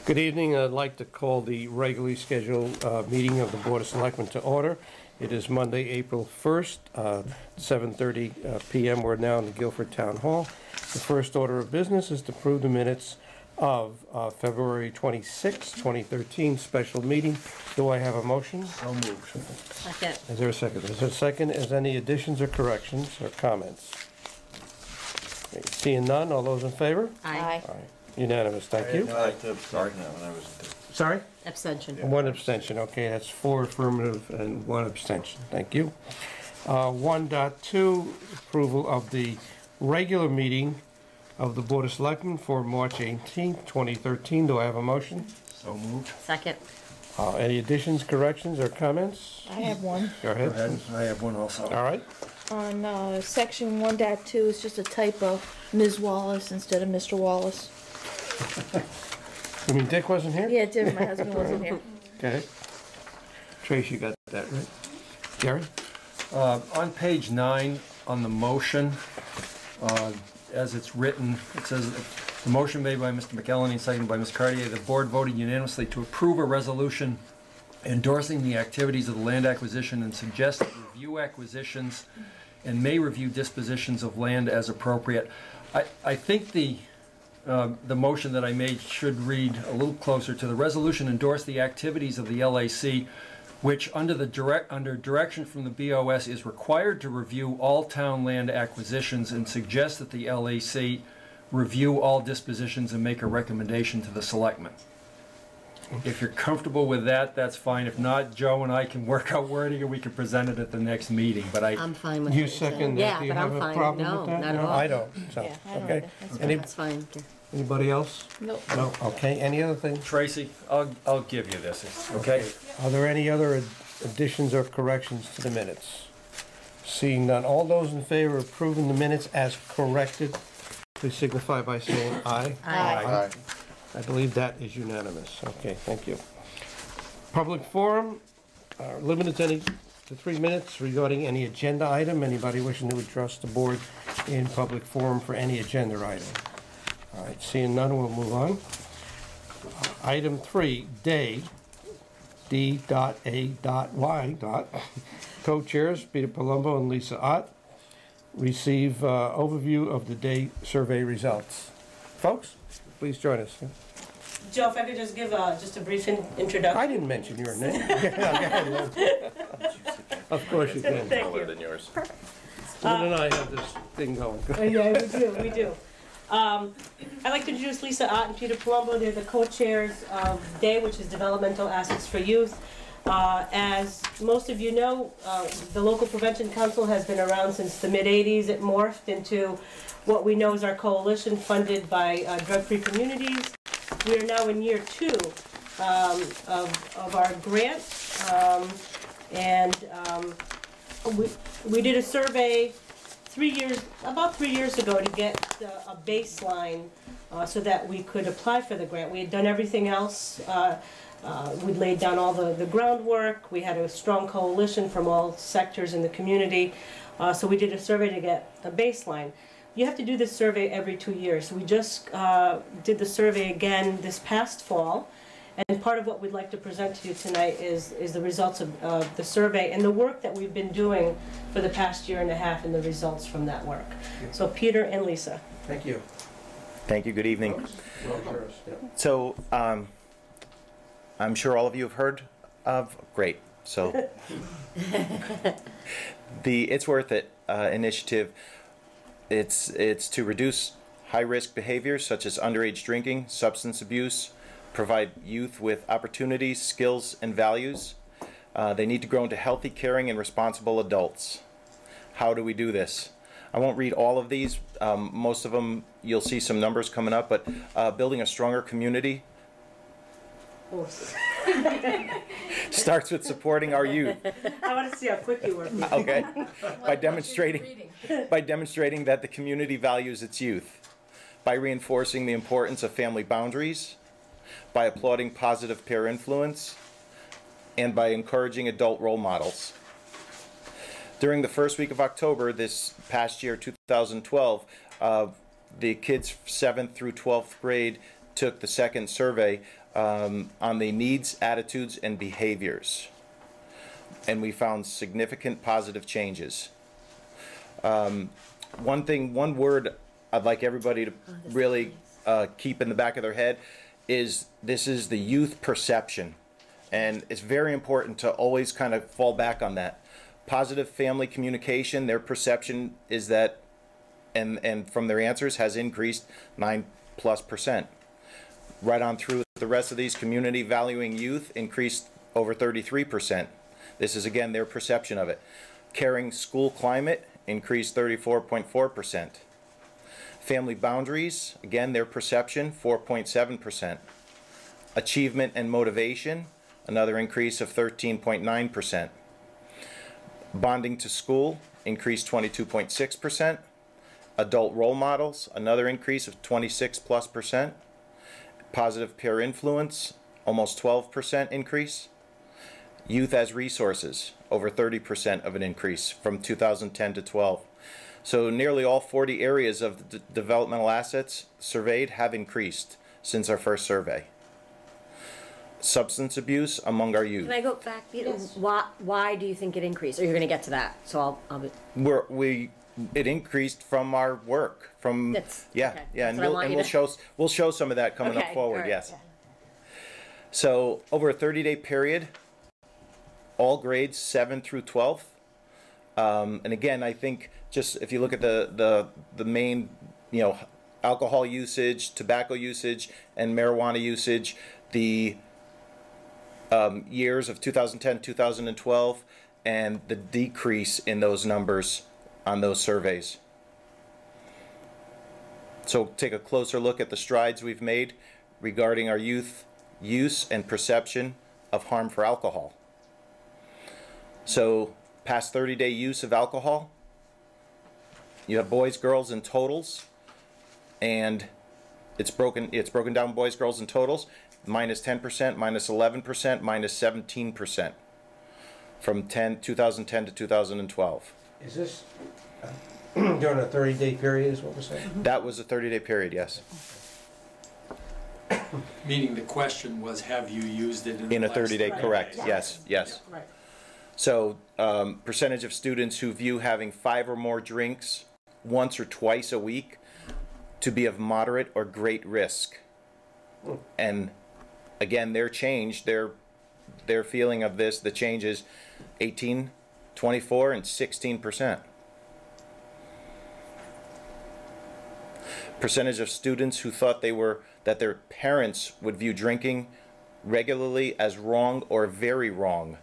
Good evening. I'd like to call the regularly scheduled meeting of the Board of Selectmen to order. It is Monday, April 1st, 7:30 p.m. We're now in the Guilford Town Hall. The first order of business is to approve the minutes of February 26, 2013 special meeting. Do I have a motion? So moved. Second. Is there a second? Is there a second? Is any additions or corrections or comments? Okay, seeing none, all those in favor? Aye. Aye. Unanimous, thank you. I like to start now when I was. Sorry? Abstention. One abstention, okay, that's 4 affirmative and 1 abstention, thank you. 1.2, approval of the regular meeting of the Board of Selectmen for March 18th, 2013. Do I have a motion? So moved. Second. Any additions, corrections, or comments? I have one. Go Go ahead. ahead. I have one also. All right. On section 1.2, it's just a typo, Ms. Wallace instead of Mr. Wallace. You mean Dick wasn't here? Yeah, it did, my husband wasn't here. Okay. Trace, you got that right? Gary? On page 9, on the motion, as it's written, it says, the motion made by Mr. McElhenney, seconded by Ms. Cartier, the board voted unanimously to approve a resolution endorsing the activities of the land acquisition and suggest that review acquisitions and may review dispositions of land as appropriate. I think the motion that I made should read a little closer to the resolution endorse the activities of the LAC, which under direction from the BOS is required to review all town land acquisitions and suggest that the LAC review all dispositions and make a recommendation to the selectmen. If you're comfortable with that, that's fine. If not, Joe and I can work out wording and we can present it at the next meeting. But I'm fine with it. You second that? Yeah, Do you but have I'm a fine. problem No, with that? not at No, all. I don't, so, Yeah, I don't okay. either. That's Any- That's fine. Anybody else? Nope. No, okay. Any other things? Tracy, I'll give you this, okay? Are there any other additions or corrections to the minutes? Seeing none, all those in favor of approving the minutes as corrected, please signify by saying aye. Aye. I believe that is unanimous. Okay, thank you. Public forum, limited to 3 minutes regarding any agenda item. Anybody wishing to address the board in public forum for any agenda item? All right, seeing none, we'll move on. Item 3, day, D.A.Y. Co-chairs Peter Palumbo and Lisa Ott receive overview of the day survey results. Folks, please join us. Joe, if I could just give just a brief introduction. I didn't mention your name. Of course you can. Thank you. than yours. Lynn and I have this thing going. Yeah, we do. I'd like to introduce Lisa Ott and Peter Palumbo. They're the co-chairs of DAY, which is Developmental Assets for Youth. As most of you know, the local prevention council has been around since the mid-'80s. It morphed into what we know is our coalition funded by drug-free communities. We are now in year 2 of our grant, we did a survey about 3 years ago to get a baseline so that we could apply for the grant. We had done everything else. We'd laid down all the groundwork. We had a strong coalition from all sectors in the community. So we did a survey to get a baseline. You have to do this survey every 2 years. So we just did the survey again this past fall. And part of what we'd like to present to you tonight is the results of the survey and the work that we've been doing for the past year and a half and the results from that work. So Peter and Lisa. Thank you. Thank you. Good evening. So, I'm sure all of you have heard of. Great. So, the It's Worth It initiative. It's to reduce high-risk behaviors such as underage drinking, substance abuse, provide youth with opportunities, skills, and values. They need to grow into healthy, caring, and responsible adults. How do we do this? I won't read all of these. Most of them, you'll see some numbers coming up, but building a stronger community starts with supporting our youth. I want to see how quick you work. Okay. By demonstrating that the community values its youth, by reinforcing the importance of family boundaries, by applauding positive peer influence, and by encouraging adult role models. During the first week of October this past year, 2012, the kids 7th through 12th grade took the second survey. on the needs, attitudes, and behaviors. And we found significant positive changes. One word I'd like everybody to really keep in the back of their head is this is the youth perception. And it's very important to always kind of fall back on that. Positive family communication, their perception is that, and from their answers, has increased 9+%. Right on through the rest of these, community valuing youth increased over 33%. This is, again, their perception of it. Caring school climate increased 34.4%. Family boundaries, again, their perception, 4.7%. Achievement and motivation, another increase of 13.9%. Bonding to school increased 22.6%. Adult role models, another increase of 26+%. Positive peer influence, almost 12% increase. Youth as resources, over 30% of an increase from 2010 to 12. So nearly all 40 areas of the developmental assets surveyed have increased since our first survey. Substance abuse among our youth. Can I go back? Yes. Why do you think it increased? Or you're going to get to that? So I'll be. It increased from our work. From That's- yeah, okay. yeah, That's what I want you to- we'll show some of that coming up Okay, forward. all right. Yes. So over a 30-day period, all grades 7 through 12. And again, I think just if you look at the main, alcohol usage, tobacco usage, and marijuana usage, the years of 2010, 2012, and the decrease in those numbers on those surveys. So take a closer look at the strides we've made regarding our youth use and perception of harm for alcohol. So past 30-day use of alcohol, you have boys, girls, and totals, and it's broken down boys, girls, and totals, minus 10%, minus 11%, minus 17% from 2010 to 2012. Is this during a 30-day period is what we're saying? That was a 30-day period, yes. Meaning the question was, have you used it in In a the last 30-day, 30 correct, days? yes, yes. Right. So percentage of students who view having 5 or more drinks once or twice a week to be of moderate or great risk. And again, their change, their feeling of this, the change is 18, 24, and 16%. Percentage of students who thought that their parents would view drinking regularly as wrong or very wrong.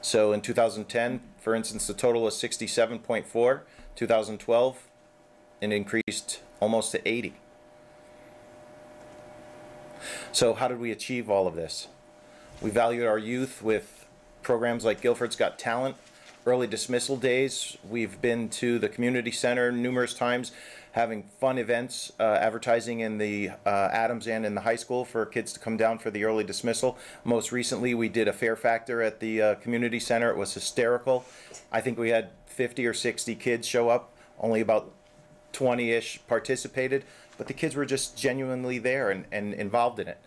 So in 2010, for instance, the total was 67.4. 2012, it increased almost to 80. So how did we achieve all of this? We valued our youth with programs like Guilford's Got Talent, early dismissal days. We've been to the community center numerous times, having fun events, advertising in the Adams and in the high school for kids to come down for the early dismissal. Most recently, we did a Fear Factor at the community center. It was hysterical. I think we had 50 or 60 kids show up. Only about 20-ish participated, but the kids were just genuinely there and involved in it.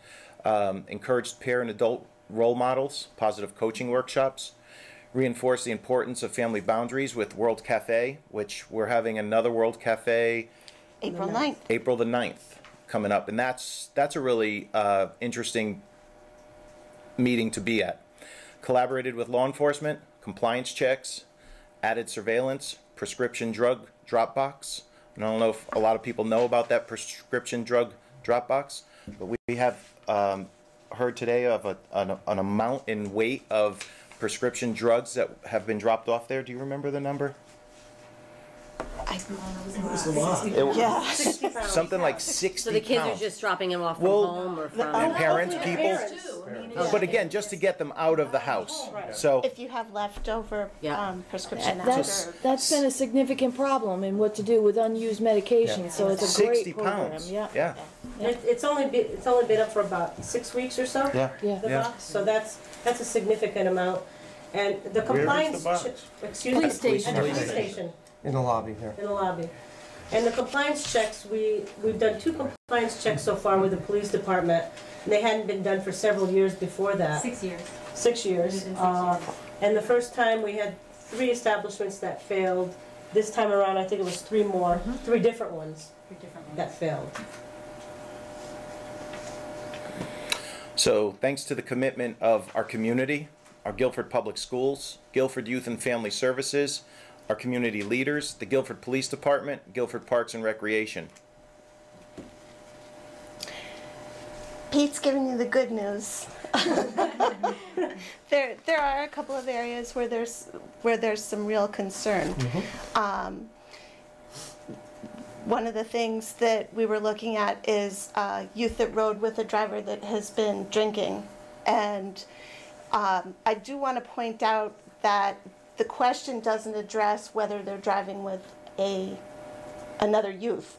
Encouraged peer and adult role models, positive coaching workshops, reinforced the importance of family boundaries with World Cafe, which we're having another World Cafe April 9th. April the 9th coming up, and that's a really interesting meeting to be at. Collaborated with law enforcement, compliance checks, added surveillance, prescription drug drop box. And I don't know if a lot of people know about that prescription drug drop box, but we have heard today of an amount in weight of prescription drugs that have been dropped off there. Do you remember the number? Yeah. 60 pounds. Something like 60 So the kids pounds. are just dropping them off from Well, home or from. And parents, Hopefully the people. parents. But again, just to get them out of the house. So If you have leftover Yeah. prescription That's after. that's been a significant problem in what to do with unused medication. So it's a 60 great program. pounds. Yeah. Yeah. It's only been up for about 6 weeks or so. Yeah. Yeah. The Yeah. box, so that's a significant amount. And the compliance. box? Excuse me? Police station. At the police station In the lobby here. in the lobby. And the compliance checks, we've done 2 compliance checks so far with the police department. And they hadn't been done for several years before that. 6 years. 6 years. It's been 6 years. And the first time we had 3 establishments that failed. This time around, I think it was 3 more, 3 different ones 3 different ones. that failed. So thanks to the commitment of our community, our Guilford Public Schools, Guilford Youth and Family Services, our community leaders, the Guilford Police Department, Guilford Parks and Recreation. Pete's giving you the good news. There are a couple of areas where there's some real concern. One of the things that we were looking at is youth that rode with a driver that has been drinking. And I do want to point out that the question doesn't address whether they're driving with another youth.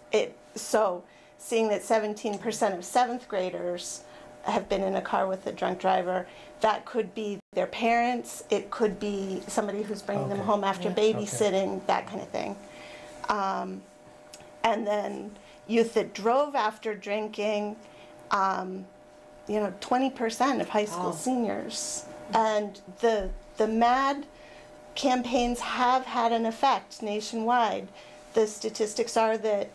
So seeing that 17% of 7th graders have been in a car with a drunk driver, that could be their parents, it could be somebody who's bringing them home after babysitting, that kind of thing. And then youth that drove after drinking, 20% of high school seniors. And the MAD campaigns have had an effect nationwide. The statistics are that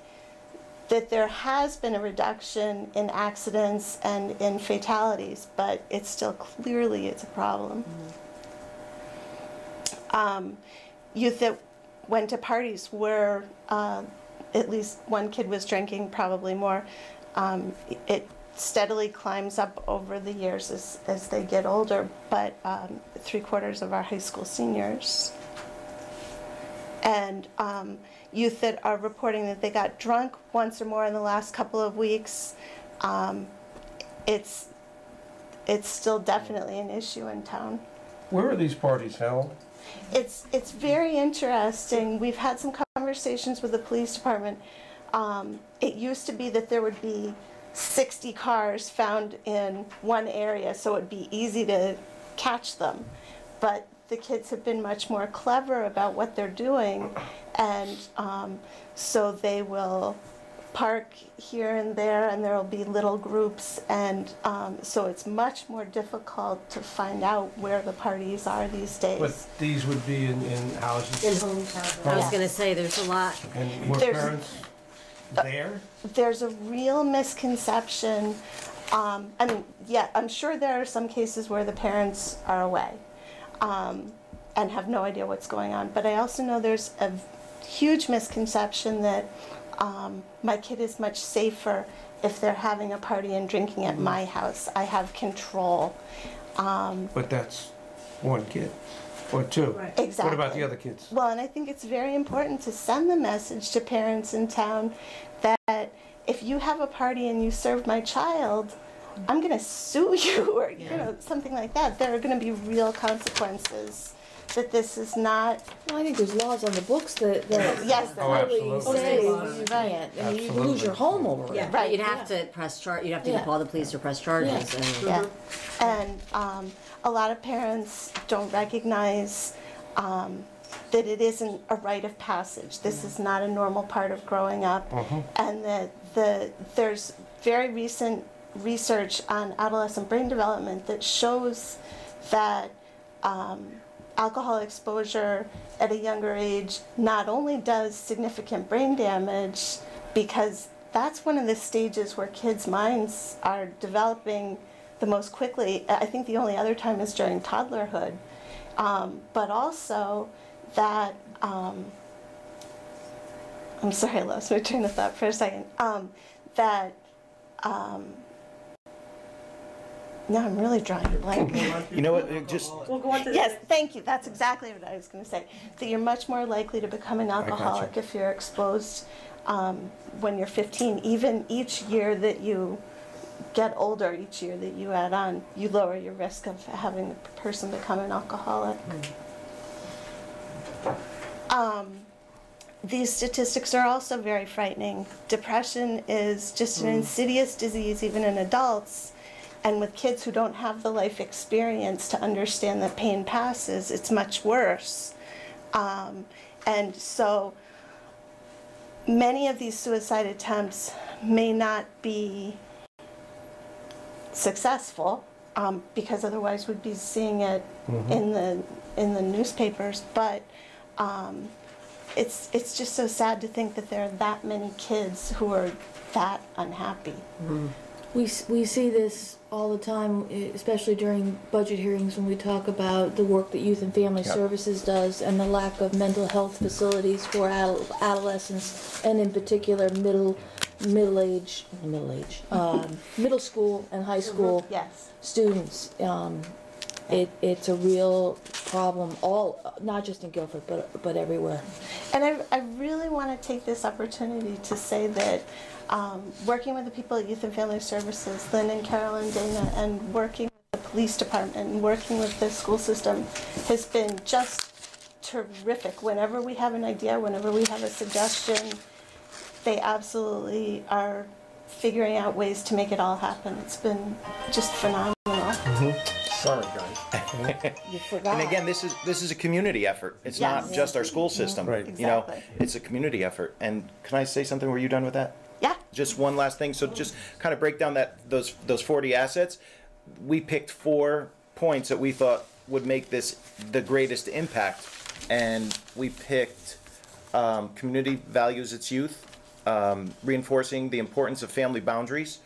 there has been a reduction in accidents and in fatalities, but it's still clearly it's a problem. Youth that went to parties where at least one kid was drinking, probably more. It steadily climbs up over the years as they get older, but 3/4 of our high school seniors. And youth that are reporting that they got drunk once or more in the last couple of weeks, it's still definitely an issue in town. Where are these parties held? It's very interesting. We've had some conversations with the police department. It used to be that there would be 60 cars found in one area, so it'd be easy to catch them. But the kids have been much more clever about what they're doing, and so they will park here and there, and there will be little groups, and so it's much more difficult to find out where the parties are these days. But these would be in houses? In homes, houses. I was Yeah. gonna say, there's a lot. And were There's- parents there? There's a real misconception. I mean, yeah, I'm sure there are some cases where the parents are away and have no idea what's going on. But I also know there's a huge misconception that my kid is much safer if they're having a party and drinking at my house. I have control. But that's one kid, or 2. Right. Exactly. What about the other kids? Well, and I think it's very important to send the message to parents in town that if you have a party and you serve my child, I'm going to sue you, or something like that. There are going to be real consequences. That this is not. Well, I think there's laws on the books that Yes, there are. clearly absolutely. say you Right. can't. I mean, you Absolutely. lose your home over Yeah. it. Right. You'd have to press charge, you'd have to Yeah. call the police or press charges. Yeah. And Yeah, and a lot of parents don't recognize that it isn't a rite of passage. This is not a normal part of growing up, and that there's very recent research on adolescent brain development that shows that alcohol exposure at a younger age not only does significant brain damage, because that's one of the stages where kids' minds are developing the most quickly. I think the only other time is during toddlerhood. But also that, I'm sorry, I lost my train of thought for a second. Now I'm really drawing a blank. You know what, just, We'll go on to the Yes, thank you. That's exactly what I was going to say. That you're much more likely to become an alcoholic if you're exposed when you're 15. Even each year that you get older, each year that you add on, you lower your risk of having a person become an alcoholic. These statistics are also very frightening. Depression is just an insidious disease even in adults. And with kids who don't have the life experience to understand that pain passes, it's much worse. And so many of these suicide attempts may not be successful, because otherwise we'd be seeing it in the newspapers. But it's just so sad to think that there are that many kids who are that unhappy. We see this all the time, especially during budget hearings when we talk about the work that Youth and Family Services does and the lack of mental health facilities for adolescents, and in particular middle school and high school Yes. students. It's a real problem, not just in Guilford, but everywhere. And I really want to take this opportunity to say that working with the people at Youth and Family Services, Lynn and Carol and Dana, and working with the police department and working with the school system has been just terrific. Whenever we have an idea, whenever we have a suggestion, they absolutely are figuring out ways to make it all happen. It's been just phenomenal. Sorry, guys. You forgot. And again, this is a community effort. It's not just our school system. Right. You know, Exactly. it's a community effort. And can I say something? Were you done with that? Yeah. Just one last thing. So just kind of break down those 40 assets. We picked 4 points that we thought would make this the greatest impact, and we picked community values its youth, reinforcing the importance of family boundaries,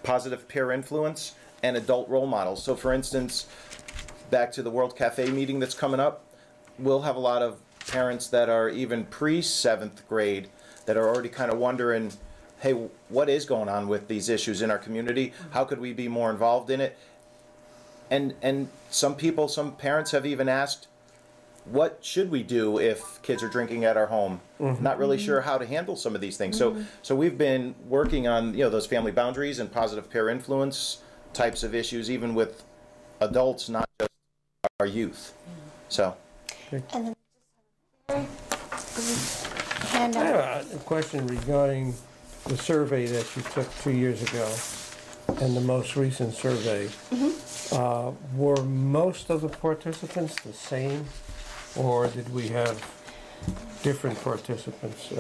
positive peer influence, and adult role models. So for instance, back to the World Cafe meeting that's coming up, we'll have a lot of parents that are even pre-7th grade that are already kind of wondering, hey, what is going on with these issues in our community? How could we be more involved in it? And some parents have even asked, what should we do if kids are drinking at our home? Not really sure how to handle some of these things. So we've been working on, you know, those family boundaries and positive peer influence types of issues, even with adults, not just our youth. So. And then just a very brief handout. A question regarding the survey that you took 2 years ago and the most recent survey. Were most of the participants the same, or did we have different participants?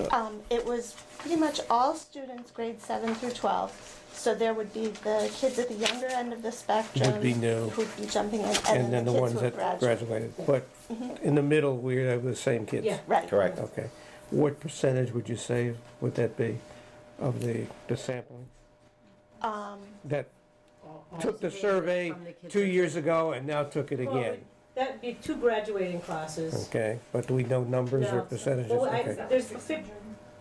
It was pretty much all students grades 7 through 12. So there would be the kids at the younger end of the spectrum Would be new. who'd be jumping in, And then the kids ones who that had graduated. graduated. But in the middle, we have the same kids? Yeah. Right. Correct. Okay. What percentage would you say would that be of the sampling? That took the survey 2 years ago and now took it Well, again? that'd be 2 graduating classes. Okay, but do we know numbers or No. percentages? Well, Okay. there's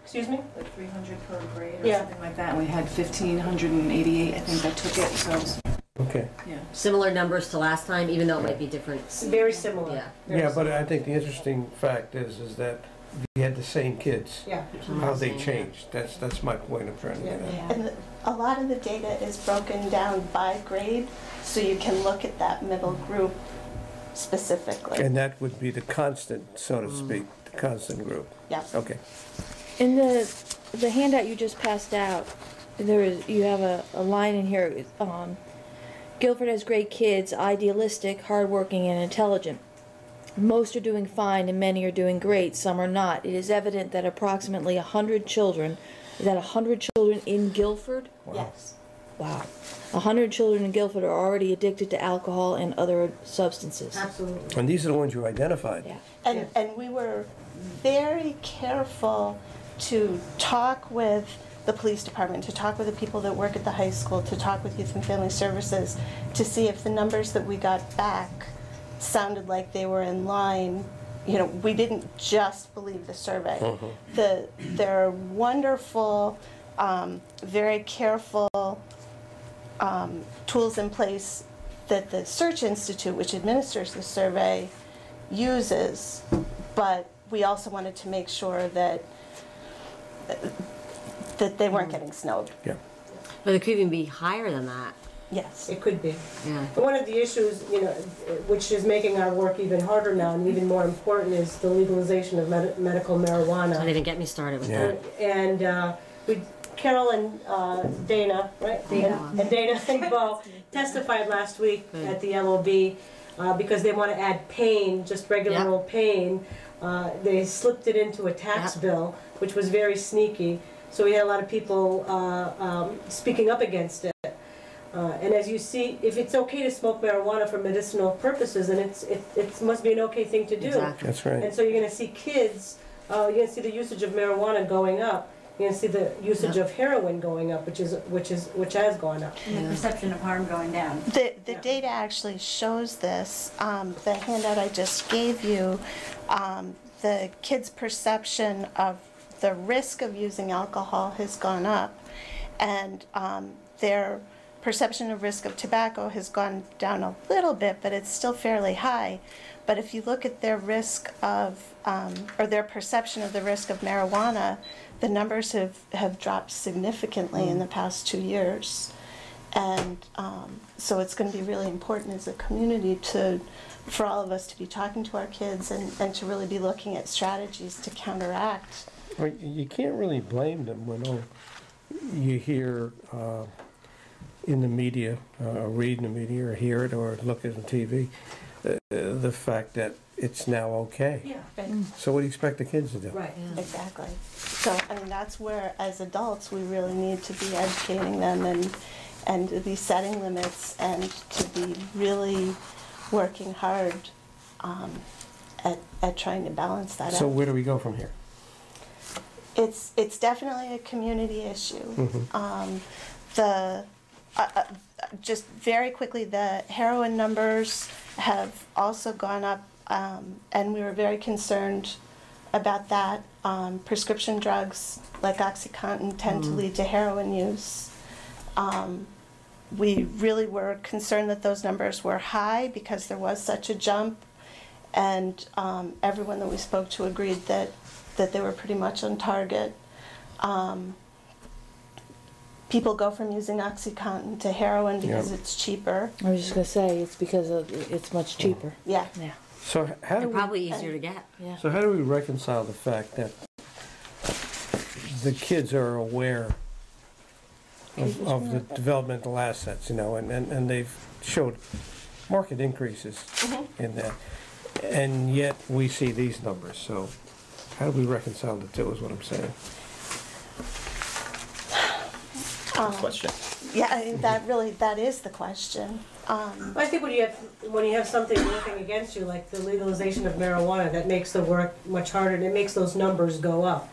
excuse me? Like 300 per grade or Yeah. something like that. And we had 1,588, I think, that took it, so, Okay. yeah. Similar numbers to last time, even though it might be different. It's very similar. Yeah. Very Yeah, but similar. I think the interesting fact is that we had the same kids. Yeah. How they changed, that's my point I'm trying to get at. And a lot of the data is broken down by grade, so you can look at that middle group specifically. And that would be the constant, so to speak, the constant group. Yeah. Okay. In the handout you just passed out, you have a line in here. Guilford has great kids, idealistic, hardworking, and intelligent. Most are doing fine and many are doing great, some are not. It is evident that approximately 100 children, is that 100 children in Guilford? Yes. Wow. 100 children in Guilford are already addicted to alcohol and other substances. Absolutely. And these are the ones you identified? Yeah. And we were very careful to talk with the police department, to talk with the people that work at the high school, to talk with Youth and Family Services, to see if the numbers that we got back sounded like they were in line. You know, we didn't just believe the survey. There are wonderful, very careful tools in place that the Search Institute, which administers the survey, uses, but we also wanted to make sure that they weren't getting snowed. Yeah. But it could even be higher than that. Yes. It could be. Yeah. One of the issues, you know, which is making our work even harder now and even more important, is the legalization of medical marijuana. Don't even get me started with Yeah. that. And Carol and Dana, right? Dana. And Dana and Bo testified last week at the LOB because they want to add pain, just regular Yep. old pain, They slipped it into a tax bill, which was very sneaky. So we had a lot of people speaking up against it. And as you see, if it's okay to smoke marijuana for medicinal purposes, then it must be an okay thing to do. Exactly. That's right. And so you're going to see kids, you're going to see the usage of marijuana going up. You're going to see the usage of heroin going up, which has gone up. And the perception of harm going down. The data actually shows this. The handout I just gave you, the kids' perception of the risk of using alcohol has gone up, and their perception of risk of tobacco has gone down a little bit, but it's still fairly high. But if you look at their risk of, or their perception of the risk of marijuana, the numbers have dropped significantly in the past 2 years. And so it's going to be really important as a community for all of us to be talking to our kids and to really be looking at strategies to counteract. Well, you can't really blame them when you hear in the media, or read in the media, or hear it, or look at it on TV, the fact that it's now okay. Yeah. Right. So what do you expect the kids to do? Right. Exactly. So, I mean, that's where, as adults, we really need to be educating them and to be setting limits and to be really working hard at trying to balance that So out. where do we go from here? It's definitely a community issue. Just very quickly, the heroin numbers have also gone up, and we were very concerned about that. Prescription drugs like OxyContin tend to lead to heroin use. We really were concerned that those numbers were high because there was such a jump, and everyone that we spoke to agreed that they were pretty much on target. People go from using OxyContin to heroin because it's cheaper. I was just gonna say, it's because it's much cheaper. Yeah. Yeah. So how do They're we, probably easier to get. Yeah. so how do we reconcile the fact that the kids are aware of the developmental assets, and they've showed market increases in that, and yet we see these numbers? So how do we reconcile the two is what I'm saying. Question. Yeah, I mean, that is the question. I think when you have something working against you, like the legalization of marijuana, that makes the work much harder, and it makes those numbers go up.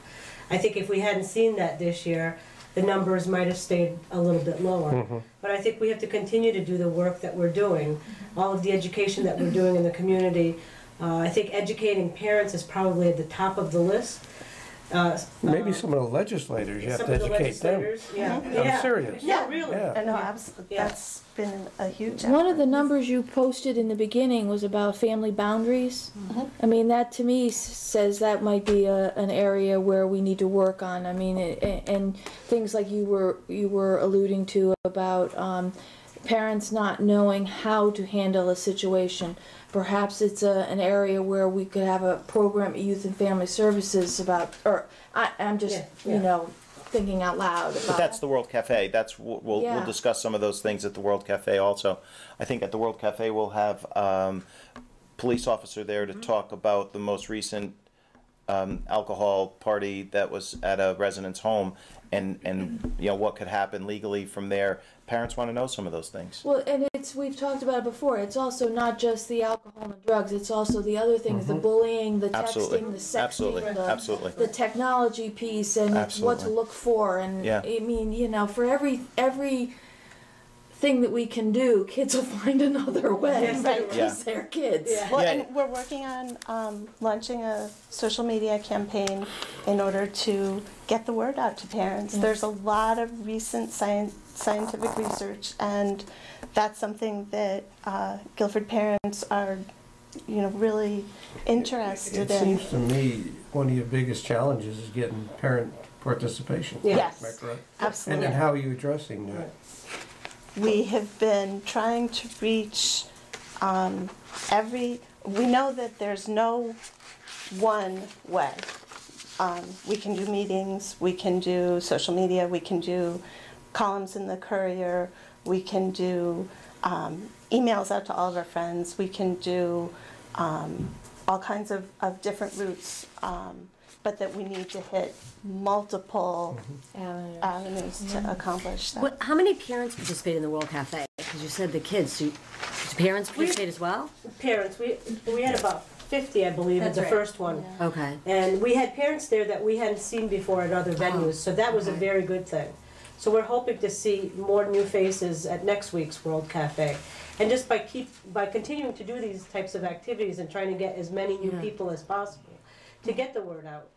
I think if we hadn't seen that this year, the numbers might have stayed a little bit lower. But I think we have to continue to do the work that we're doing, all of the education that we're doing in the community. I think educating parents is probably at the top of the list. Maybe some of the legislators, you have Some to of the educate them. legislators, yeah. I'm serious. Yeah, really. Yeah. I know, that's been a huge effort. One of the numbers you posted in the beginning was about family boundaries. I mean, that to me says that might be an area where we need to work on. I mean, and things like you were alluding to about parents not knowing how to handle a situation. Perhaps it's an area where we could have a program at Youth and Family Services about, or I'm just, thinking out loud about. But that's the World Cafe. We'll discuss some of those things at the World Cafe also. I think at the World Cafe we'll have police officer there to talk about the most recent alcohol party that was at a resident's home, and what could happen legally from there. Parents want to know some of those things. Well, and we've talked about it before. It's also not just the alcohol and the drugs. It's also the other things: the bullying, the texting, the sexting, the technology piece, and what to look for. And I mean, for every thing that we can do, kids will find another way because they're kids. Well, and we're working on launching a social media campaign in order to get the word out to parents. There's a lot of recent scientific research, and that's something that Guilford parents are, really interested in. It seems to me one of your biggest challenges is getting parent participation. Yes, Am I correct? absolutely. And how are you addressing that? We have been trying to reach we know that there's no one way. We can do meetings, we can do social media, we can do columns in the Courier, we can do emails out to all of our friends, we can do all all kinds of different routes, but that we need to hit multiple avenues to accomplish that. How many parents participate in the World Cafe? Because you said the kids. Do parents participate as well? Parents, we had about 50, I believe, at the first one. Yeah. Okay. And we had parents there that we hadn't seen before at other venues, so that was a very good thing. So we're hoping to see more new faces at next week's World Cafe. And just by continuing to do these types of activities and trying to get as many new people as possible to get the word out.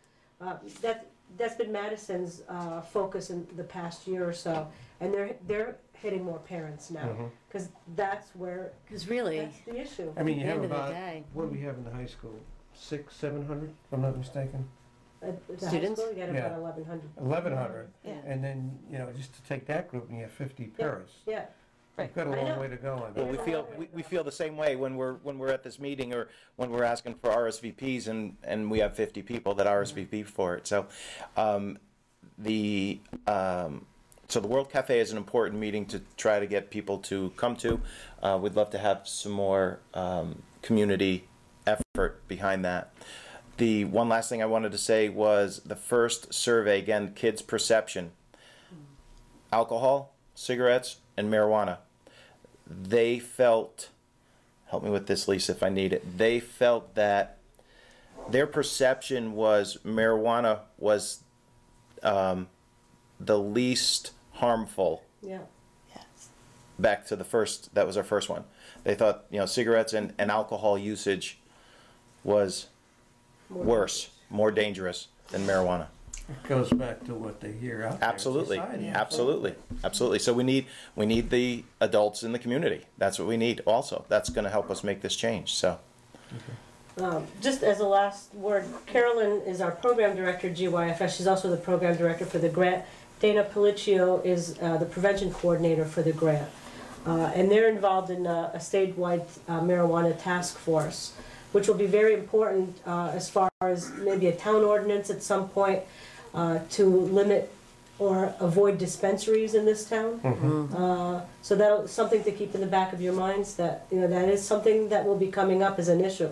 That's been Madison's focus in the past year or so, and they're hitting more parents now, because that's where that's the issue. I mean, you have about, what do we have in the high school? 600-700, if I'm not mistaken? The students? High school, you got about 1,100. 1,100, and then, you know, just to take that group and you have 50 parents. Yeah. We've got a long way to go on that. Well, we feel the same way when we're at this meeting or when we're asking for RSVPs and we have 50 people that RSVP for it. So, so the World Cafe is an important meeting to try to get people to come to. We'd love to have some more community effort behind that. The one last thing I wanted to say was the first survey, again, kids' perception. Alcohol, cigarettes, and marijuana. They felt, help me with this, Lisa, if I need it. They felt that their perception was marijuana was the least harmful. Yeah. Back to the first, that was our first one. They thought, you know, cigarettes and alcohol usage was worse, more dangerous than marijuana. It goes back to what they hear out there. Absolutely, in society. absolutely. So we need the adults in the community. That's what we need. Also, that's going to help us make this change. So, just as a last word, Carolyn is our program director at GYFS. She's also the program director for the grant. Dana Policcio is the prevention coordinator for the grant, and they're involved in a statewide marijuana task force, which will be very important as far as maybe a town ordinance at some point. To limit or avoid dispensaries in this town. So that's something to keep in the back of your minds, that that is something that will be coming up as an issue.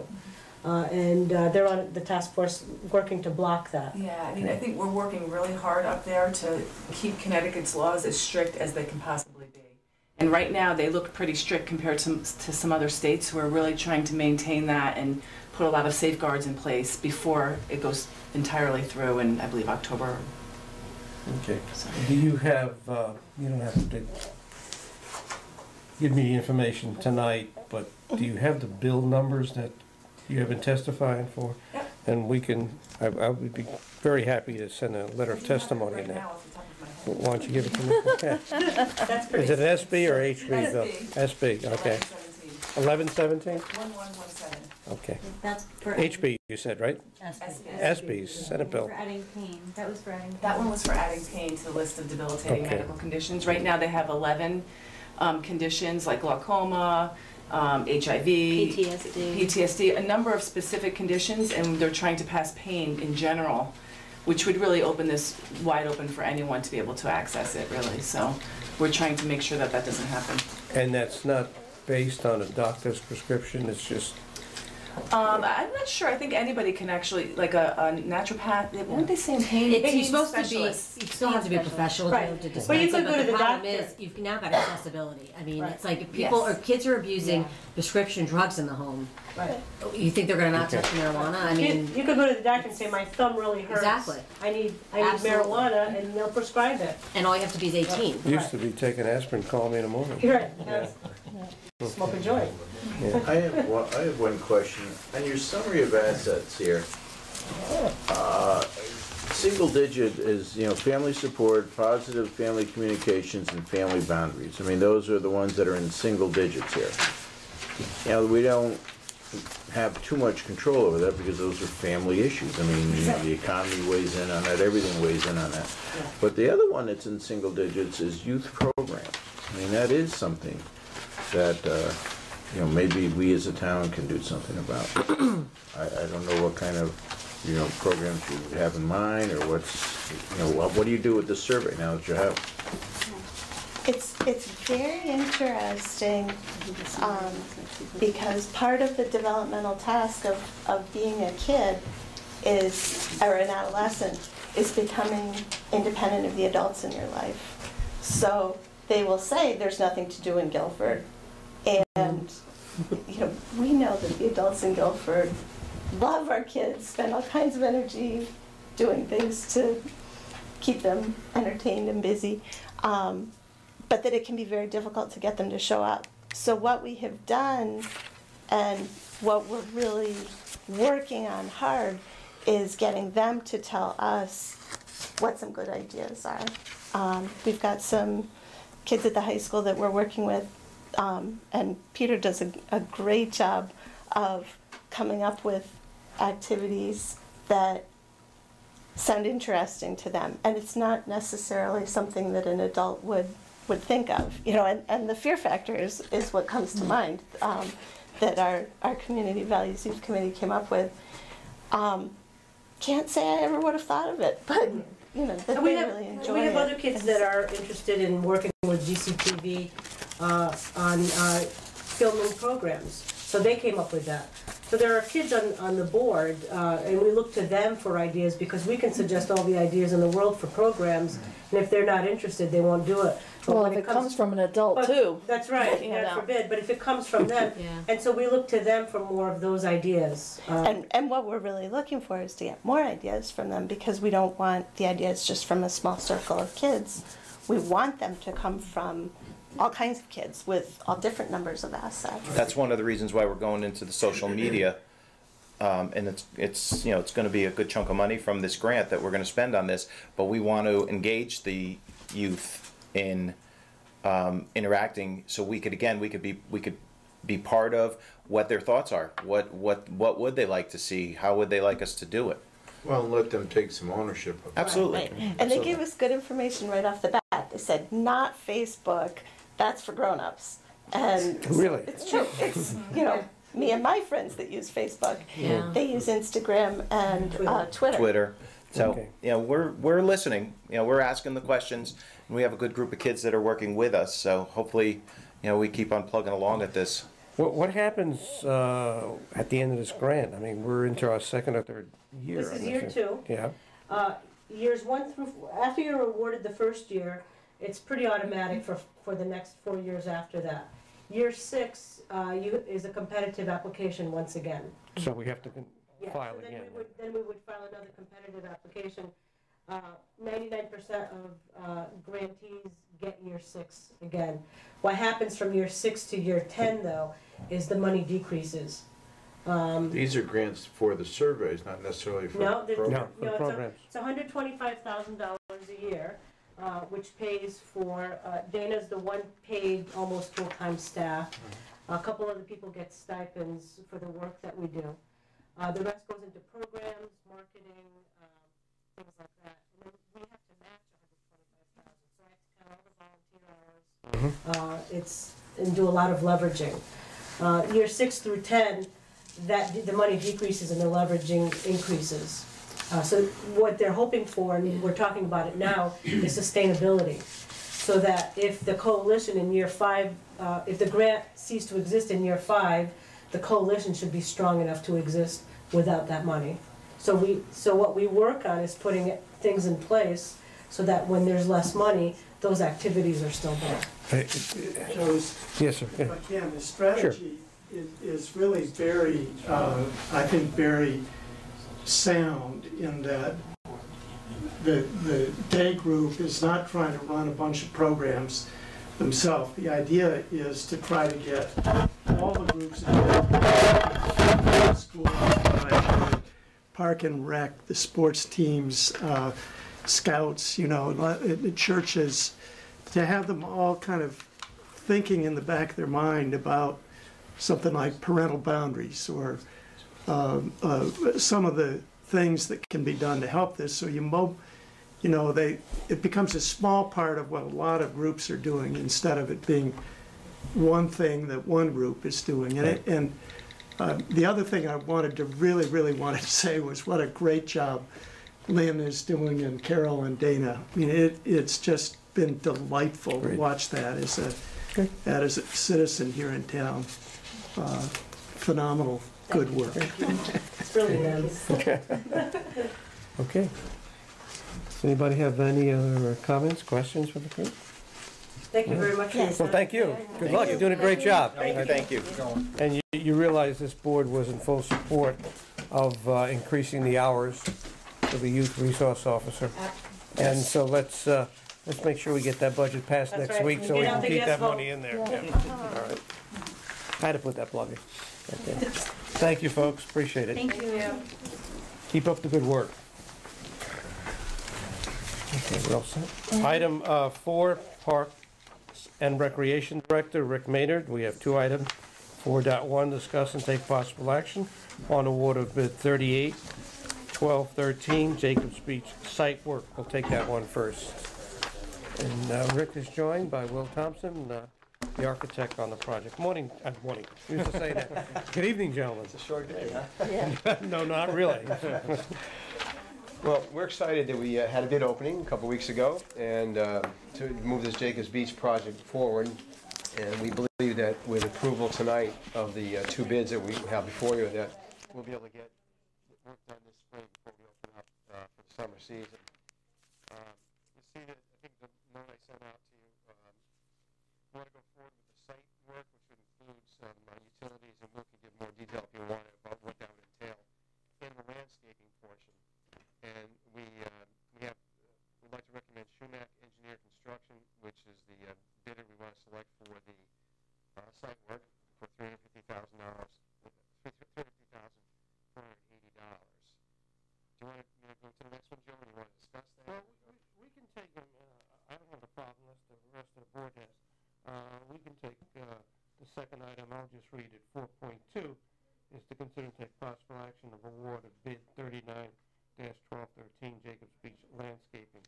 And they're on the task force working to block that. Yeah, I mean, I think we're working really hard up there to keep Connecticut's laws as strict as they can possibly be. And right now they look pretty strict compared to some other states who are really trying to maintain that and put a lot of safeguards in place before it goes entirely through in, I believe, October. Okay. Do you have, you don't have to give me the information tonight, but do you have the bill numbers that you have been testifying for? Yep. And we can, I would be very happy to send a letter of testimony in that. Why don't you give it to me? Okay. Is it an SB or HB bill? SB, okay. 1117? 1117. Okay. That's for HB, you said, right? SB. SB's, Senate bill. For adding pain. That was for adding pain. That one was for adding pain to the list of debilitating Okay. medical conditions. Right now they have 11 conditions like glaucoma, HIV, PTSD, a number of specific conditions, and they're trying to pass pain in general, which would really open this wide open for anyone to be able to access it, really. So we're trying to make sure that that doesn't happen. And that's not based on a doctor's prescription, it's just... I'm not sure. I think anybody can actually, like a naturopath. Weren't they saying pain? You're supposed to be. You specialists? still have to be a professional to dispense But you could it, go to the the problem doctor. is you've now got accessibility. I mean, Right. it's like if people or kids are abusing Yeah. prescription drugs in the home. Right. You think they're going to not touch marijuana? I mean, You could go to the doctor and say, my thumb really hurts. Exactly. I need Absolutely. marijuana, and they'll prescribe it. and all you have to be is 18. Used to be taking aspirin, call me in the morning. You're right. Smoke a joint. I have one question. On your summary of assets here, single digit is, family support, positive family communications, and family boundaries. I mean, those are the ones that are in single digits here. We don't have too much control over that because those are family issues. I mean, the economy weighs in on that, everything weighs in on that. But the other one that's in single digits is youth programs. I mean, that is something that, maybe we as a town can do something about. I don't know what kind of, programs you have in mind, or what do you do with this survey now that you have? It's very interesting because part of the developmental task of being a kid is, or an adolescent, is becoming independent of the adults in your life. So they will say there's nothing to do in Guilford. And we know that the adults in Guilford love our kids, spend all kinds of energy doing things to keep them entertained and busy, but that it can be very difficult to get them to show up. So what we have done and what we're really working on hard is getting them to tell us what some good ideas are. We've got some kids at the high school that we're working with, and Peter does a great job of coming up with activities that sound interesting to them, and it's not necessarily something that an adult would think of, and the fear factor is what comes to mind, that our Community Values Youth Committee came up with. Can't say I ever would have thought of it, but that they really enjoy it. We have other kids that are interested in working with GCTV on filming programs, so they came up with that. So there are kids on the board, and we look to them for ideas because we can suggest all the ideas in the world for programs, and if they're not interested, they won't do it. But Well, when if it comes from an adult too. That's right, God forbid, but if it comes from them, and so we look to them for more of those ideas. And what we're really looking for is to get more ideas from them, because we don't want the ideas just from a small circle of kids. We want them to come from all kinds of kids with all different numbers of assets. That's one of the reasons why we're going into the social media, and it's going to be a good chunk of money from this grant that we're going to spend on this. But we want to engage the youth in interacting, so we could be part of what their thoughts are. What would they like to see? How would they like us to do it? Well, and let them take some ownership of it. Absolutely. Right. And they gave us good information right off the bat. They said, not Facebook, that's for grown-ups. And Really? it's true. It's, me and my friends that use Facebook, they use Instagram and Twitter. So, Okay. we're listening. We're asking the questions, and we have a good group of kids that are working with us. So hopefully, we keep on plugging along at this. What happens at the end of this grant? I mean, we're into our second or third year. This is year 2. Yeah. Years 1 through 4, after you're awarded the first year, it's pretty automatic for the next 4 years after that. Year 6 is a competitive application once again. So we have to file so then again. we would file another competitive application. 99% of grantees get year 6 again. What happens from year 6 to year 10, though, is the money decreases. These are grants for the surveys, not necessarily for programs. No, for programs. It's $125,000 a year, which pays for, Dana's the one paid almost full-time staff. A couple other people get stipends for the work that we do. The rest goes into programs, marketing, things like that. And then we have to match $125,000, so I have to count all the volunteer hours. And do a lot of leveraging. Year 6 through 10, the money decreases and the leveraging increases. So what they're hoping for, and we're talking about it now, is sustainability. So that if the coalition in year 5, if the grant ceased to exist in year 5, the coalition should be strong enough to exist without that money. So what we work on is putting things in place so that when there's less money, those activities are still there. Yes, sir. Yeah. If I can, the strategy is really very, I think, very sound in that the day group is not trying to run a bunch of programs themselves. The idea is to try to get all the groups in school, park and rec, the sports teams, scouts, the churches, to have them all kind of thinking in the back of their mind about something like parental boundaries or some of the things that can be done to help this. So it becomes a small part of what a lot of groups are doing instead of it being one thing that one group is doing. And the other thing I wanted to really wanted to say was what a great job Lynn is doing, and Carol and Dana. I mean, it's just been delightful to Great. watch that Okay. as a citizen here in town. Phenomenal, good work. It's really nice. Okay. Okay. Does anybody have any other comments, questions for the group? Thank you very much for your Yes. Well, time. thank you. Good luck. You're doing a great job. Thank you. And you realize this board was in full support of increasing the hours for the youth resource officer. And so let's make sure we get that budget passed That's next right. week so we Get can out the keep yes that vote. money in there. Yeah. All right. I had to put that plug in. Okay. Thank you, folks. Appreciate it. Thank you. Keep up the good work. Okay, we're all set. Item 4, Parks and Recreation Director Rick Maynard. We have 2 items. 4.1, discuss and take possible action on award of bid 38-1213, Jacobs Beach site work. We'll take that one first. And Rick is joined by Will Thompson, the architect on the project. Morning, morning. We used to say that. Good evening, gentlemen. It's a short day, huh? Yeah. No, not really. Well, we're excited that we had a bid opening a couple weeks ago and to move this Jacobs Beach project forward. And we believe that with approval tonight of the 2 bids that we have before you, that we'll be able to get work done this spring before we open up for the summer season. You see that, I think the note I sent out to you, we want to go forward with the site work, which would include some utilities, and Will can give more detail if you want about what that would entail, and the landscaping portion. And we'd like to recommend Schumack Engineer Construction, which is the bidder we want to select for the site work for $350,000, $350,480. Do you want to go to the next one, Joe, or you want to discuss that? Well, we can take them, I don't have a problem unless the rest of the board has. We can take the second item, I'll just read it. 4.2 is to consider and take possible action of award of bid 39-1213 Jacobs Beach landscaping.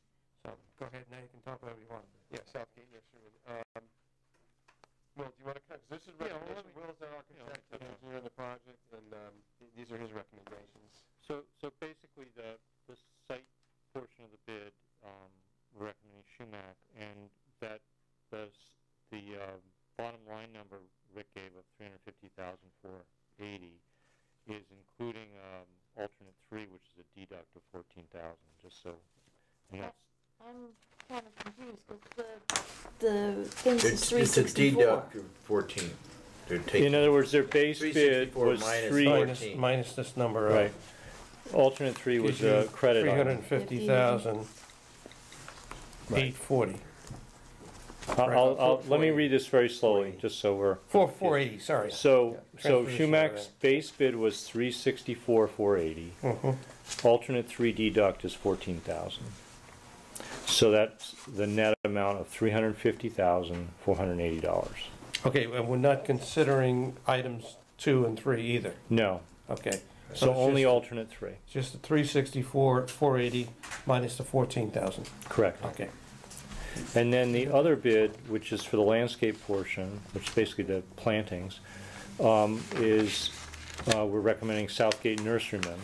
So go ahead now, you can talk whatever you want. Yeah, Southgate, yes, sure. Will, do you want to cut? This is recommendation. Will's the architect and engineer of the project, and these are his recommendations. So basically, the site portion of the bid, we're recommending Schumack, and that the bottom line number Rick gave of $350,480 is including alternate 3, which is a deduct of $14,000. Just so, and that's. I'm kind of confused because the thing says It's a 364. deduct of 14. They're taking In other words, their base bid 364 was minus 3. 14. Minus this number. Right. Alternate 3 was a credit item. 350,840. Let me read this very slowly, just so we're. 480, sorry. So Transfer Schumach's base bid was $364,480. Alternate 3 deduct is $14,000. So that's the net amount of $350,480. Okay, and we're not considering items 2 and 3 either. No. Okay. So it's only just- alternate 3. Just the 364, 480 minus the 14,000. Correct. Okay. And then the other bid, which is for the landscape portion, which is basically the plantings, is we're recommending Southgate Nurseryman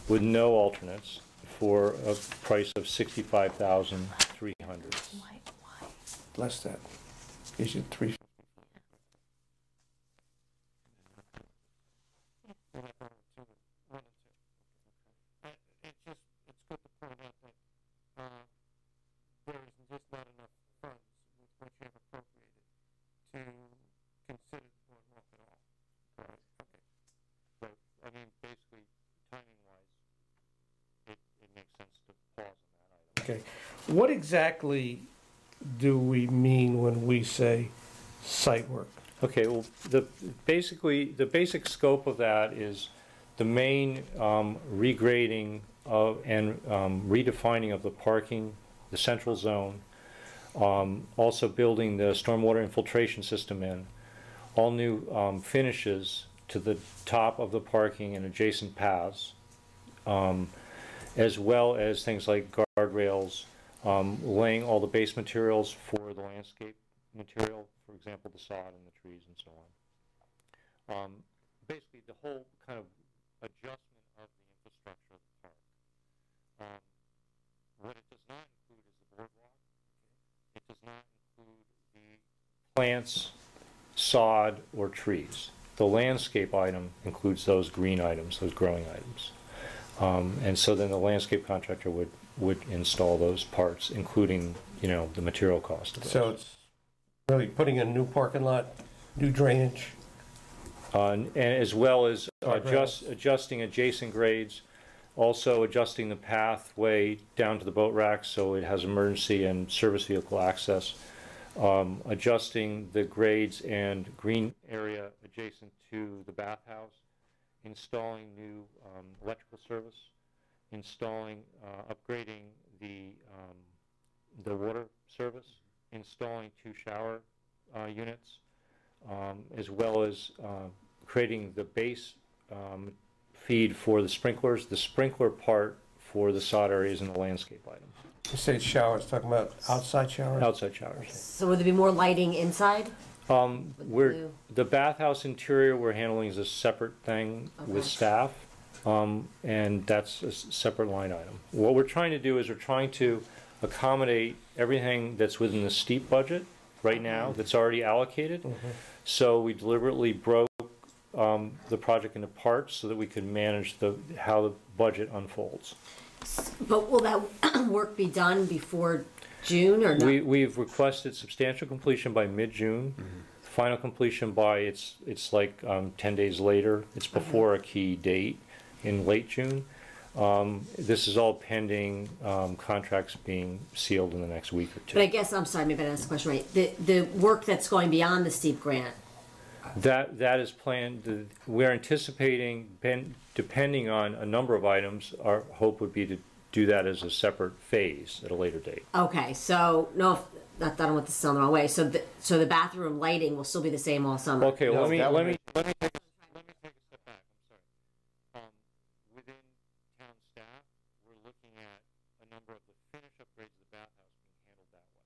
with no alternates for a price of $65,300. Less that. Is it 3? It's good to point out that there is just not enough funds with what you have appropriated to consider the boardwalk at all. Right. Okay. So, I mean, basically, timing-wise, it makes sense to pause on that item. Okay. What exactly do we mean when we say site work? Okay, well, the basic scope of that is the main regrading of and redefining of the parking, the central zone, also building the stormwater infiltration system in, all new finishes to the top of the parking and adjacent paths, as well as things like guardrails, laying all the base materials for the landscape material, for example, the sod and the trees and so on. Basically, the whole kind of adjustment of the infrastructure of the park. What it does not include is the boardwalk. It plants, sod, or trees. The landscape item includes those green items, those growing items. And so then the landscape contractor would install those parts, including, the material cost of those. So it's really putting in a new parking lot, new drainage. And as well as Guardrails. adjusting adjacent grades, also adjusting the pathway down to the boat rack so it has emergency and service vehicle access, adjusting the grades and green area adjacent to the bathhouse, installing new electrical service, installing, upgrading the water service, installing 2 shower units, as well as creating the base feed for the sprinklers. The sprinkler part for the sod areas and the landscape items. You say showers, talking about outside showers? Outside showers. So would there be more lighting inside? The bathhouse interior we're handling is a separate thing with staff, and that's a separate line item. What we're trying to do is we're trying to accommodate everything that's within the steep budget right now that's already allocated. So we deliberately broke the project into parts so that we could manage how the budget unfolds. But will that work be done before June or not? We've requested substantial completion by mid-June. Final completion by, it's like 10 days later. It's before a key date in late June. This is all pending contracts being sealed in the next week or two. But I guess, I'm sorry, maybe I asked the question right. The work that's going beyond the steep grant, That is planned. We're anticipating, depending on a number of items, our hope would be to do that as a separate phase at a later date. okay, so, no, not that I don't want this to sound the wrong way, so the bathroom lighting will still be the same all summer? Okay, No, let me that would take a step back. I'm sorry. Within town staff, we're looking at a number of the finish upgrades of the bathhouse being handled that way.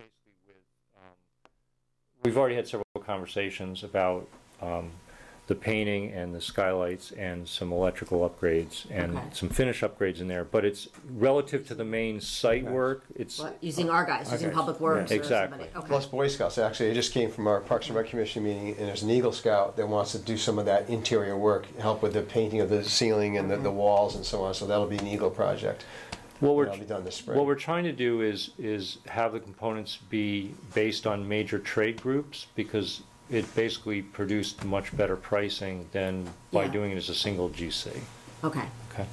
Basically we've already had several conversations about the painting and the skylights and some electrical upgrades and some finish upgrades in there, but it's relative to the main site work. It's Using our guys, using Public Works or exactly. somebody, okay. Plus Boy Scouts, actually, it just came from our Parks and Rec Commission meeting, and there's an Eagle Scout that wants to do some of that interior work, help with the painting of the ceiling and the walls and so on, so that'll be an Eagle project. That'll be done this spring. What we're trying to do is have the components be based on major trade groups, because it basically produced much better pricing than by doing it as a single GC. Okay. Okay.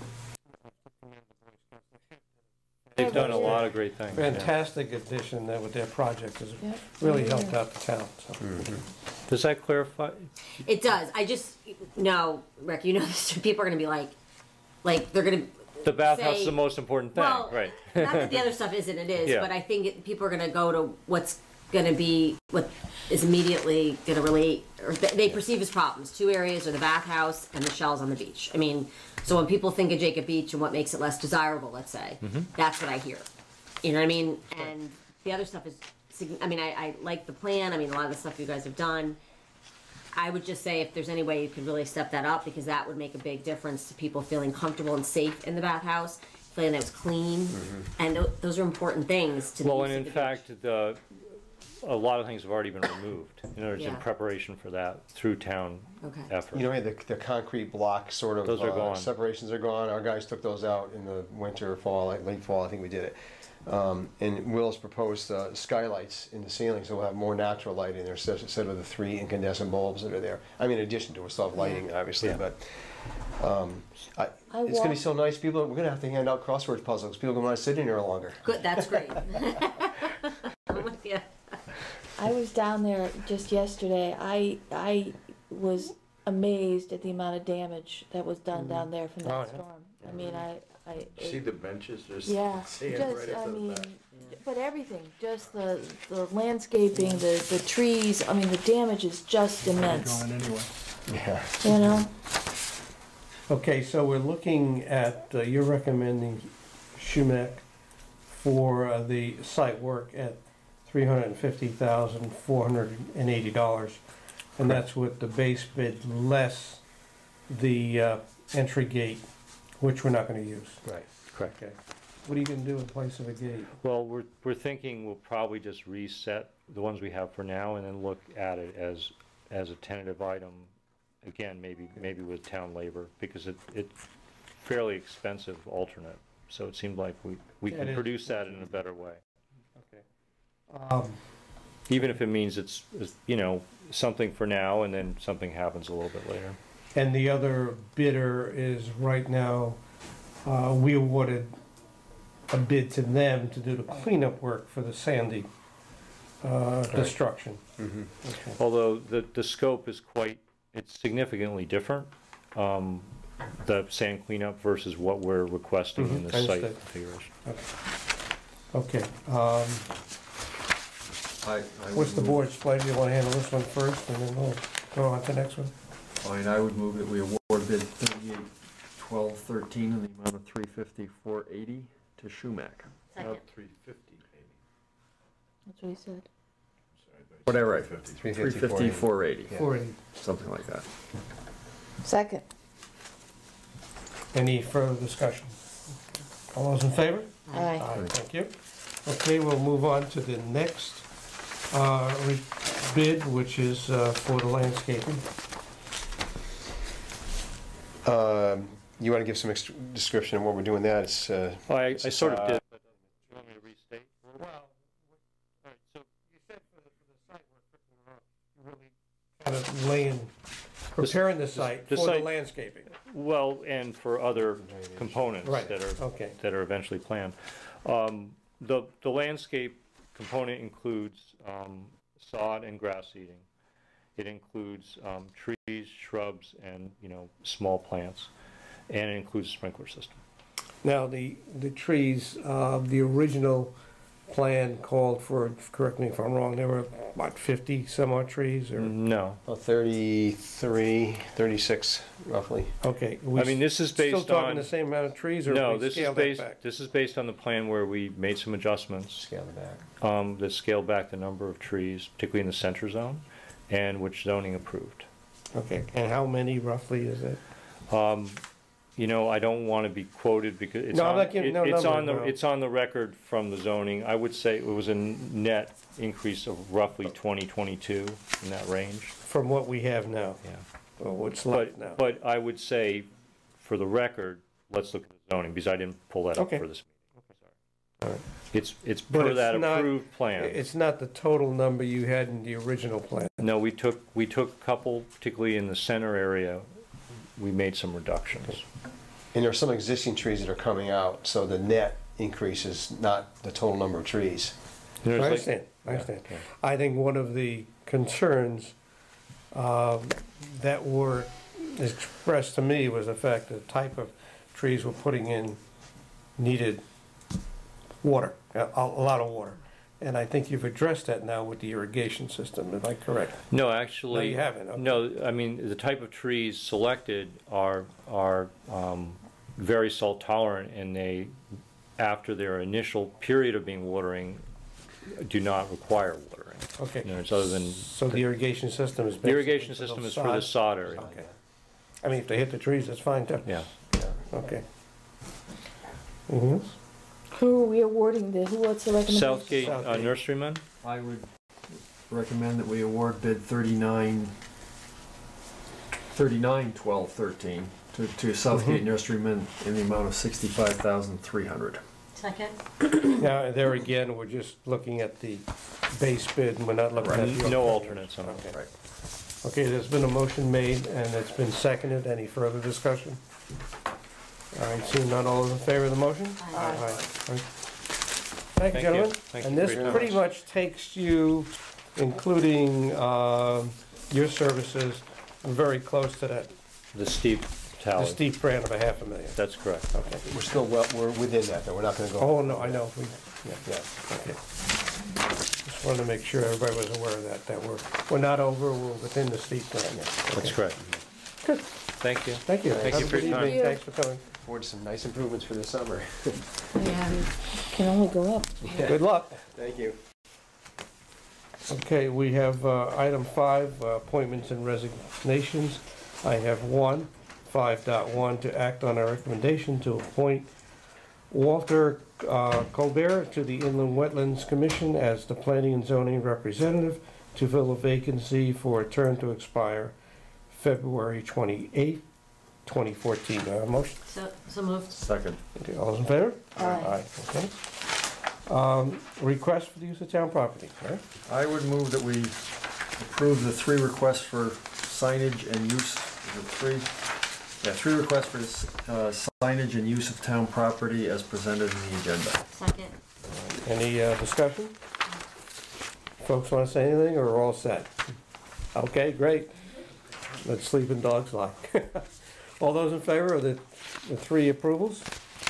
They've done a lot of great things. Fantastic addition there with their project. Has really helped out the town. So. Does that clarify? It does. I just know, Rick, you know this, people are going to be like they're going to. The bathhouse is the most important thing, well, right? Not that the other stuff isn't. It is, Yeah. but I think people are going to go to what's going to be what is immediately going to relate, or they perceive as problems. 2 areas are the bathhouse and the shells on the beach. I mean, so when people think of Jacob Beach and what makes it less desirable, let's say, that's what I hear. You know what I mean? And the other stuff is, I mean, I like the plan. I mean, a lot of the stuff you guys have done. I would just say if there's any way you could really step that up, because that would make a big difference to people feeling comfortable and safe in the bathhouse, feeling that it was clean, and those are important things to. Well, and in fact, a lot of things have already been removed. In other words, in preparation for that through town effort. You know, the concrete block sort of those are gone. Separations are gone. Our guys took those out in the winter, fall, late fall. I think we did it. And Will's proposed skylights in the ceiling, so we'll have more natural light in there instead of the 3 incandescent bulbs that are there. I mean, in addition to, we'll still have lighting, obviously, but it's going to be so nice. We're going to have to hand out crossword puzzles. People are going to want to sit in here longer. Good, that's great. I'm with you. I was down there just yesterday. I was amazed at the amount of damage that was done down there from that storm. I mean, See the benches? There's sand just, right after the back. but everything, just the landscaping, the trees, I mean, the damage is just immense. Going anyway. Yeah. You know? Okay, so we're looking at, you're recommending Schumach for the site work at $350,480, and that's with the base bid less the entry gate, which we're not going to use. Right. Correct. Okay. What are you gonna do in place of a gate? Well, we're thinking we'll probably just reset the ones we have for now and then look at it as a tentative item. Again, maybe with town labor, because it's fairly expensive alternate. So it seemed like we Yeah, can it is. produce that in a better way. Okay. Even if it means it's, you know, something for now and then something happens a little bit later. And the other bidder is right now, we awarded a bid to them to do the cleanup work for the Sandy destruction. Mm-hmm. Okay. Although the scope is it's significantly different. The sand cleanup versus what we're requesting in the I site understand. configuration. Okay, I what's the would move- board's pleasure? You wanna handle this one first, and then we'll go on to the next one? Fine, I would move that we award bid 38-12-13 in the amount of $350,480 to Schumack. Second. 350, maybe. That's what he said. Whatever, 350, 350,480, Yeah. 480. something like that. Second. Any further discussion? All those in favor? Aye. Thank you. Okay, we'll move on to the next bid, which is for the landscaping. You want to give some description of what we're doing that? It's, Well, I sort of did, but you want me to restate? Well, all right, so you said for the site work, you're really kind of preparing the site the for the site- landscaping. Well, and for other components Right, that are okay. eventually planned. The landscape component includes sod and grass seeding. It includes trees, shrubs, and, you know, small plants, and it includes a sprinkler system. Now, the trees, the original plan called for, correct me if I'm wrong, there were about 50 some odd trees, or? No. about 33, 36 roughly. Okay. I mean, this is based on... Still talking the same amount of trees, or No, we this is scaled that based, back? this is based on the plan where we made some adjustments Scale it back. that scaled back the number of trees, particularly in the center zone, and which zoning approved. Okay, and how many roughly is it? You know, I don't want to be quoted because it's No, I'm on, not giving no it's number, on the no. it's on the record from the zoning. I would say it was a net increase of roughly 20-22 in that range. From what we have now? Yeah. Or what's left now? But I would say, for the record, let's look at the zoning because I didn't pull that up Okay. for this meeting. All right. It's But per it's that not- approved plan. It's not the total number you had in the original plan? No, we took a couple, particularly in the center area. We made some reductions. And there are some existing trees that are coming out, so the net increase is not the total number of trees. I There's like- understand, I understand. yeah. I think one of the concerns that were expressed to me was the fact that the type of trees we're putting in needed water, a lot of water. And I think you've addressed that now with the irrigation system, am I correct? No, actually. No, you haven't, okay. No, I mean, the type of trees selected are very salt tolerant, and they, after their initial period of being watering, do not require watering. Okay. You know, it's other than, So the irrigation system is the basically irrigation for the system is for the sod area. Okay. I mean, if they hit the trees, that's fine too. Yeah. Okay. Anything else? Who are we awarding what's the recommendation? Southgate Southgate. Nurseryman? I would recommend that we award bid 39-12-13 to Southgate Nurseryman in the amount of $65,300. Second. Now, there again, we're just looking at the base bid, and we're not looking at the... No alternates on it. Okay. Right. Okay, there's been a motion made, and it's been seconded. Any further discussion? All right, seeing none, all those in favor of the motion? Aye. All right. Thank Thank you, you. gentlemen. Thank you And for this your pretty time. much takes you, including your services, very close to that, The steep the tally. steep grant of $500,000. That's correct. Okay. We're still, we're within that, though, we're not gonna go. Oh, no, I know. Yeah, Yeah. okay. Just wanted to make sure everybody was aware of that we're not over, we're within the steep grant. That's Okay. correct. Good. Thank you. Thank you. Thank Have you a for good your time. evening. Thanks for coming. Forward to some nice improvements for this summer. Yeah, can only go up. Good luck. Thank you. Okay, we have item 5, appointments and resignations. I have 5.1, to act on a recommendation to appoint Walter Colbert to the Inland Wetlands Commission as the Planning and Zoning Representative to fill a vacancy for a term to expire February 28th, 2014. Do I have a motion? So moved. Second. Okay, all those in favor? Aye. Okay. Request for the use of town property, right? I would move that we approve the 3 requests for signage and use, three requests for signage and use of town property as presented in the agenda. Second. Any discussion? Folks want to say anything, or we're all set? Okay, great. Let sleeping dogs lie. All those in favor of the 3 approvals?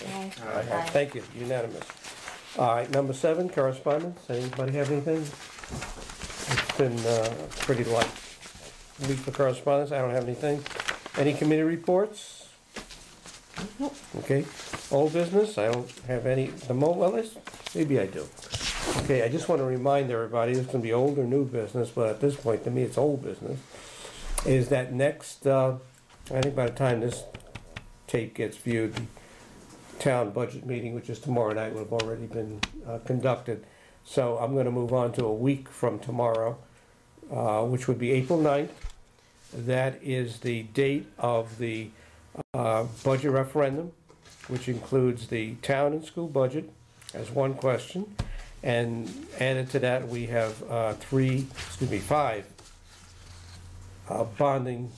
Aye. Aye. Thank you, unanimous. All right, number 7, correspondence. Anybody have anything? It's been a pretty light week for correspondence. I don't have anything. Any committee reports? Nope. Okay. Old business, I don't have any. Maybe I do. Okay, I just want to remind everybody, this can be old or new business, but at this point, to me, it's old business, is that next, I think by the time this tape gets viewed, the town budget meeting, which is tomorrow night, will have already been conducted. So I'm going to move on to a week from tomorrow, which would be April 9th. That is the date of the budget referendum, which includes the town and school budget as one question. And added to that, we have 5 bonding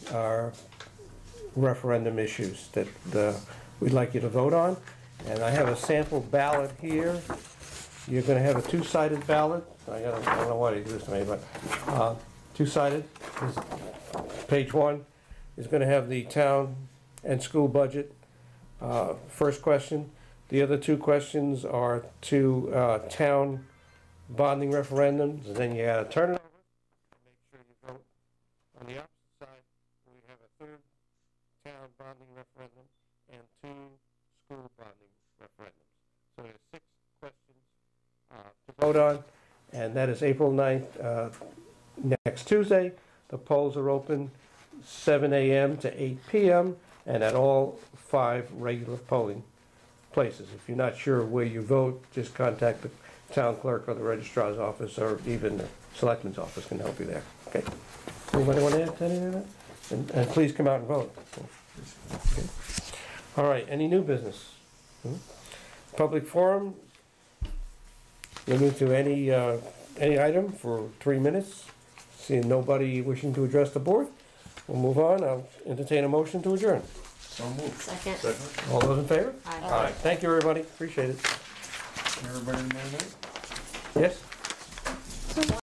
referendum issues that we'd like you to vote on. And I have a sample ballot here. You're going to have a 2-sided ballot. I don't know why they do this to me, but 2-sided. Page 1 is going to have the town and school budget. First question. The other 2 questions are 2 town bonding referendums, and then you got to turn it over and make sure you vote. On the opposite side, we have a 3rd town bonding referendum and 2 school bonding referendums. So there's 6 questions to vote on, and that is April 9th, next Tuesday. The polls are open 7 a.m. to 8 p.m. and at all 5 regular polling places. If you're not sure where you vote, just contact the town clerk or the registrar's office, or even the selectman's office can help you there. Okay. Anybody want to add to any of that? And please come out and vote. Okay. All right. Any new business? Public forum. Limited to any item for 3 minutes. Seeing nobody wishing to address the board, we'll move on. I'll entertain a motion to adjourn. So moved. Second. All those in favor? Aye. All right. Thank you, everybody. Appreciate it. Everybody in there? Yes?